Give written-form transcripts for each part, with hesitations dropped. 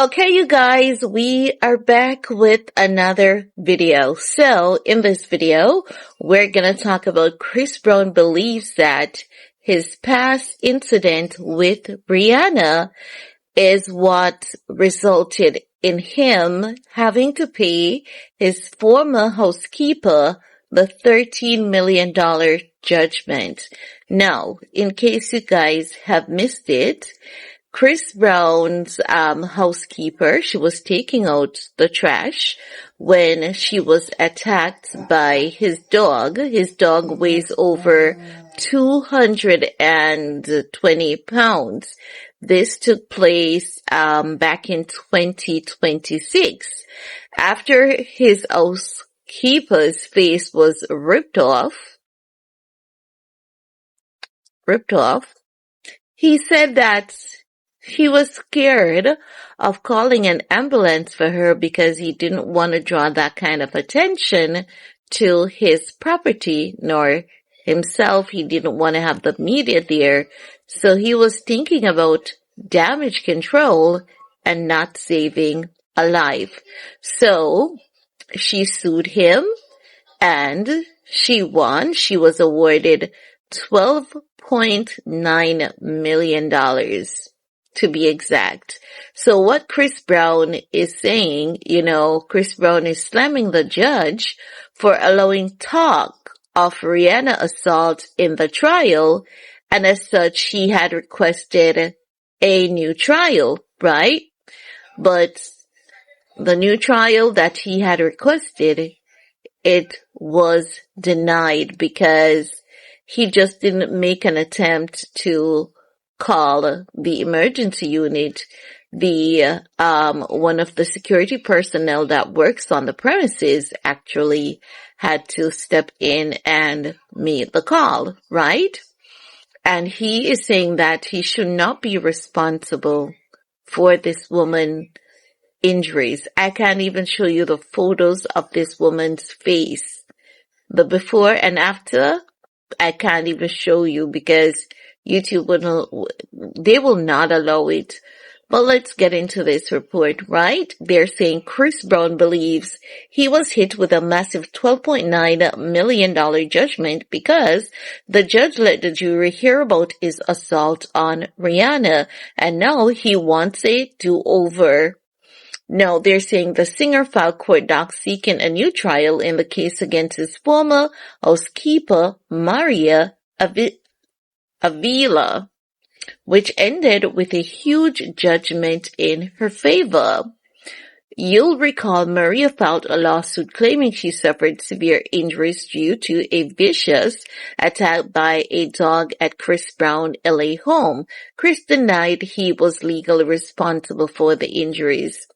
Okay, you guys, we are back with another video. So, in this video, we're gonna talk about Chris Brown believes that his past incident with Rihanna is what resulted in him having to pay his former housekeeper the $13 million judgment. Now, in case you guys have missed it, Chris Brown's housekeeper, she was taking out the trash when she was attacked by his dog. His dog weighs over 220 pounds. This took place back in 2026. After his housekeeper's face was ripped off, he said that he was scared of calling an ambulance for her because he didn't want to draw that kind of attention to his property, nor himself. He didn't want to have the media there. So he was thinking about damage control and not saving a life. So she sued him and she won. She was awarded $12.9 million. To be exact. So what Chris Brown is saying, Chris Brown is slamming the judge for allowing talk of Rihanna assault in the trial, and as such, he had requested a new trial, right? But the new trial that he had requested, it was denied because he just didn't make an attempt to call the emergency unit. The one of the security personnel that works on the premises actually had to step in and make the call, right? And he is saying that he should not be responsible for this woman's injuries. I can't even show you the photos of this woman's face. The before and after, I can't even show you because YouTube they will not allow it. But let's get into this report, right? They're saying Chris Brown believes he was hit with a massive $12.9 million judgment because the judge let the jury hear about his assault on Rihanna, and now he wants a do-over. Now, they're saying the singer filed court docs seeking a new trial in the case against his former housekeeper, Maria Avila, which ended with a huge judgment in her favor. You'll recall Maria filed a lawsuit claiming she suffered severe injuries due to a vicious attack by a dog at Chris Brown's LA home. Chris denied he was legally responsible for the injuries.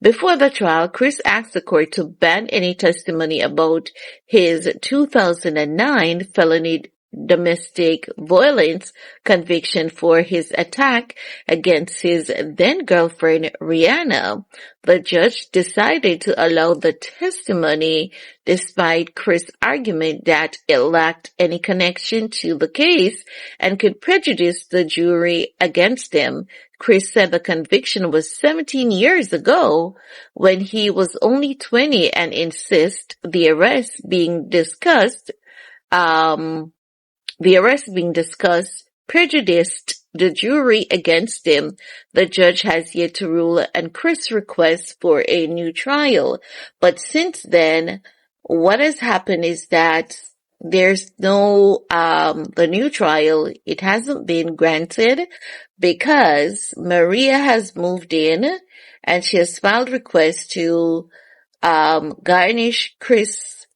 Before the trial, Chris asked the court to ban any testimony about his 2009 felony domestic violence conviction for his attack against his then-girlfriend Rihanna. The judge decided to allow the testimony despite Chris' argument that it lacked any connection to the case and could prejudice the jury against him. Chris said the conviction was 17 years ago when he was only 20 and insists the arrest being discussed prejudiced the jury against him. The judge has yet to rule and Chris requests for a new trial. But since then, what has happened is that there's no, the new trial, it hasn't been granted because Maria has moved in and she has filed requests to, garnish Chris,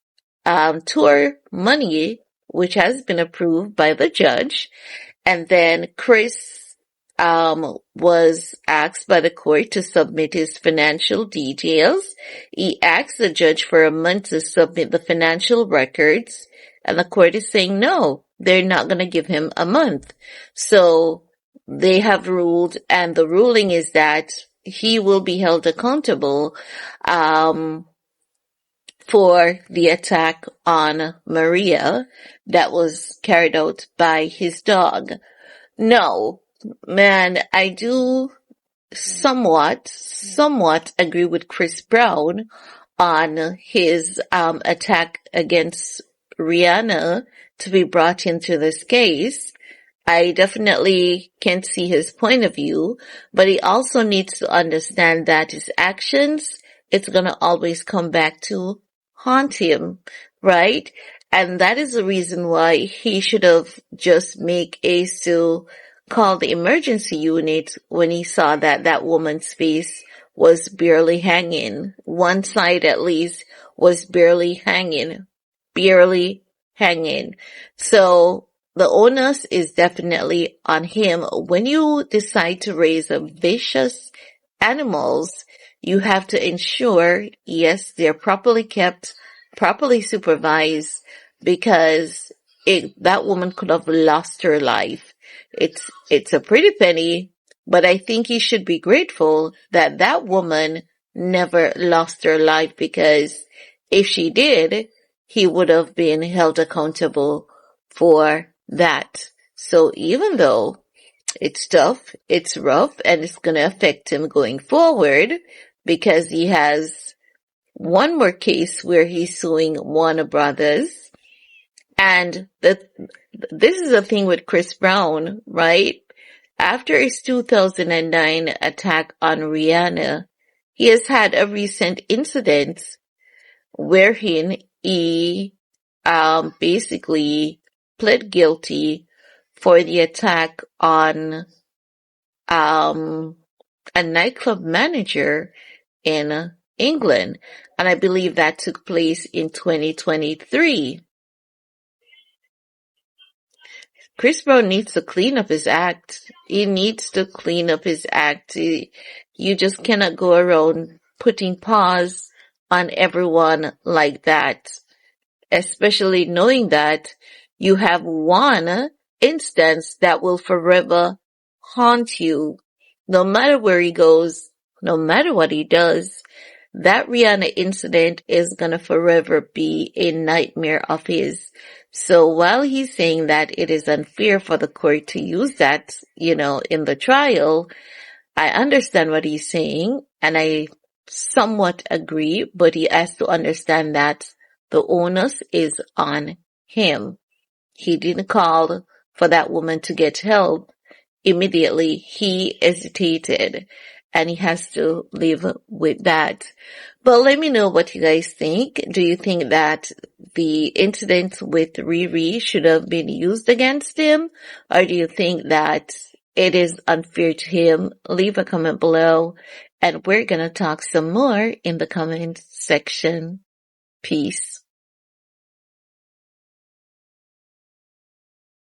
tour money, which has been approved by the judge. And then Chris was asked by the court to submit his financial details. He asked the judge for a month to submit the financial records, and the court is saying no, they're not going to give him a month. So they have ruled, and the ruling is that he will be held accountable for the attack on Maria that was carried out by his dog. No, man, I do somewhat agree with Chris Brown on his attack against Rihanna to be brought into this case. I definitely can see his point of view, but he also needs to understand that his actions, it's gonna always come back to haunt him, right? And that is the reason why he should have just make Ace to call the emergency unit when he saw that that woman's face was barely hanging. One side at least was barely hanging. Barely hanging. So the onus is definitely on him. When you decide to raise a vicious animals, you have to ensure, yes, they're properly kept, properly supervised, because that woman could have lost her life. It's a pretty penny, but I think he should be grateful that that woman never lost her life, because if she did, he would have been held accountable for that. So even though it's tough, it's rough, and it's going to affect him going forward, because he has one more case where he's suing Warner Brothers. And this is the thing with Chris Brown, right? After his 2009 attack on Rihanna, he has had a recent incident wherein he basically pled guilty for the attack on a nightclub manager in England. And I believe that took place in 2023. Chris Brown needs to clean up his act. He needs to clean up his act. You just cannot go around putting paws on everyone like that, especially knowing that you have one instance that will forever haunt you. No matter where he goes, no matter what he does, that Rihanna incident is gonna forever be a nightmare of his. So while he's saying that it is unfair for the court to use that, in the trial, I understand what he's saying, and I somewhat agree, but he has to understand that the onus is on him. He didn't call for that woman to get help immediately. He hesitated, and he has to live with that. But let me know what you guys think. Do you think that the incident with Riri should have been used against him? Or do you think that it is unfair to him? Leave a comment below, and we're gonna talk some more in the comment section. Peace.